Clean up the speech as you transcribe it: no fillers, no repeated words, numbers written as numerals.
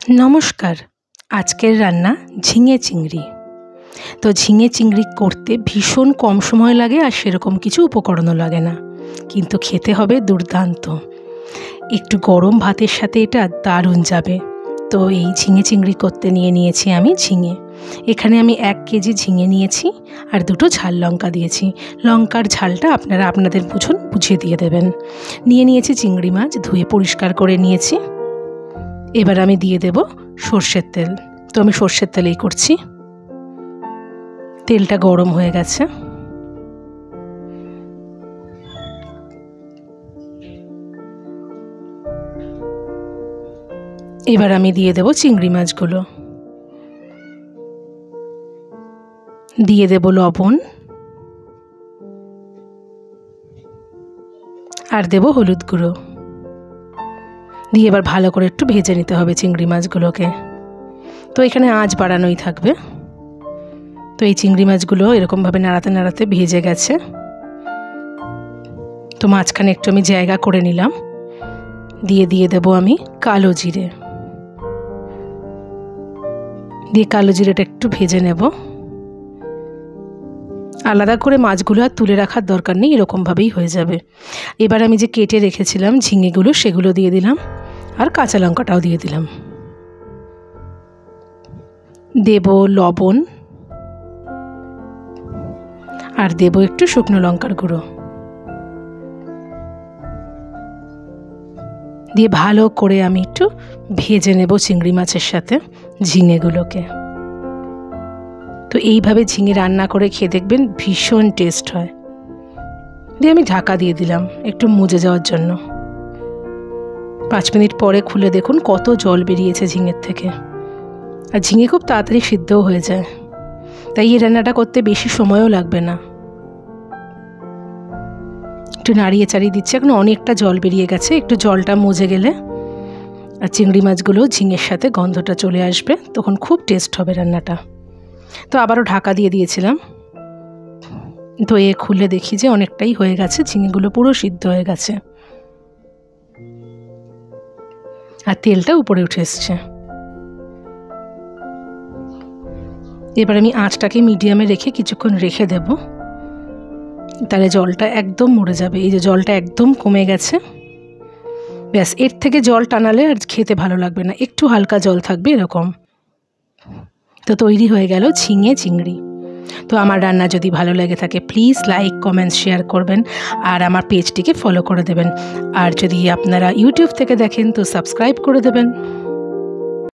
नमस्कार। आजकेर रान्ना झिंगे चिंगड़ी। तो झिंगे चिंगड़ी करते भीषण कम समय लागे और सेरकम किछु उपकरणও लागे ना, किन्तु खेते हबे दुर्दान्त। एकटु गरम भातेर साथे एटा दारुण जाबे। तो এই झिंगे चिंगड़ी करते निये निয়েছি আমি ঝিঙে। এখানে আমি 1 কেজি ঝিঙে নিয়েছি আর দুটো ঝাল লঙ্কা দিয়েছি। লঙ্কার ঝালটা আপনারা আপনাদের বুঝে দিয়ে দেবেন। নিয়ে নিয়েছি চিংড়ি মাছ, ধুয়ে পরিষ্কার করে নিয়েছি। এবার আমি দিয়ে দেব সরষের তেল। তো আমি সরষের তেলেই করছি। তেলটা গরম হয়ে গেছে। এবার আমি দিয়ে দেব চিংড়ি মাছগুলো, দিয়ে দেব লবণ আর দেব হলুদ গুঁড়ো দিয়ে এবার ভালো করে একটু ভেজে নিতে হবে চিংড়ি মাছগুলোকে। তো এখানে আঁচ বাড়ানোই থাকবে। তো এই চিংড়ি মাছগুলো এরকমভাবে নাড়াতে নাড়াতে ভেজে গেছে। তো মাঝখানে একটু আমি জায়গা করে নিলাম, দিয়ে দেব আমি কালো জিরে, দিয়ে কালো জিরেটা একটু ভেজে নেব। আলাদা করে মাছগুলো আর তুলে রাখার দরকার নেই, এরকমভাবেই হয়ে যাবে। এবার আমি যে কেটে রেখেছিলাম ঝিঙেগুলো সেগুলো দিয়ে দিলাম আর কাঁচা লঙ্কাটাও দিয়ে দিলাম। দেব লবণ আর দেব একটু শুকনো লঙ্কার গুঁড়ো, দিয়ে ভালো করে আমি একটু ভেজে নেব চিংড়ি মাছের সাথে ঝিঙেগুলোকে। তো এইভাবে ঝিঙে রান্না করে খেয়ে দেখবেন ভীষণ টেস্ট হয়। দিয়ে আমি ঢাকা দিয়ে দিলাম একটু মুজে যাওয়ার জন্য। 5 মিনিট পরে খুলে দেখুন কত জল বেরিয়েছে ঝিঙের থেকে। আর ঝিঙে খুব তাড়াতাড়ি সিদ্ধও হয়ে যায়, তাই এই রান্নাটা করতে বেশি সময়ও লাগবে না। একটু নাড়িয়ে চাড়িয়ে দিচ্ছি, এখন অনেকটা জল বেরিয়ে গেছে। একটু জলটা মুজে গেলে আর চিংড়ি মাছগুলো ঝিঙের সাথে গন্ধটা চলে আসবে, তখন খুব টেস্ট হবে রান্নাটা। তো আবারও ঢাকা দিয়ে দিয়েছিলাম। তো খুলে দেখি যে অনেকটাই হয়ে গেছে, ঝিঙেগুলো পুরো সিদ্ধ হয়ে গেছে আর তেলটা উপরে উঠে এসছে। এবার আমি আঁচটাকে মিডিয়ামে রেখে কিছুক্ষণ রেখে দেব, তাহলে জলটা একদম মরে যাবে। এই যে জলটা একদম কমে গেছে, ব্যাস। এর থেকে জল টানালে আর খেতে ভালো লাগবে না, একটু হালকা জল থাকবে এরকম। তো তৈরি হয়ে গেল ঝিঙে চিংড়ি। তো আমার রান্না যদি ভালো লেগে থাকে প্লিজ লাইক কমেন্টস শেয়ার করবেন আর আমার পেজটিকে ফলো করে দেবেন। আর যদি আপনারা ইউটিউব থেকে দেখেন তো সাবস্ক্রাইব করে দেবেন।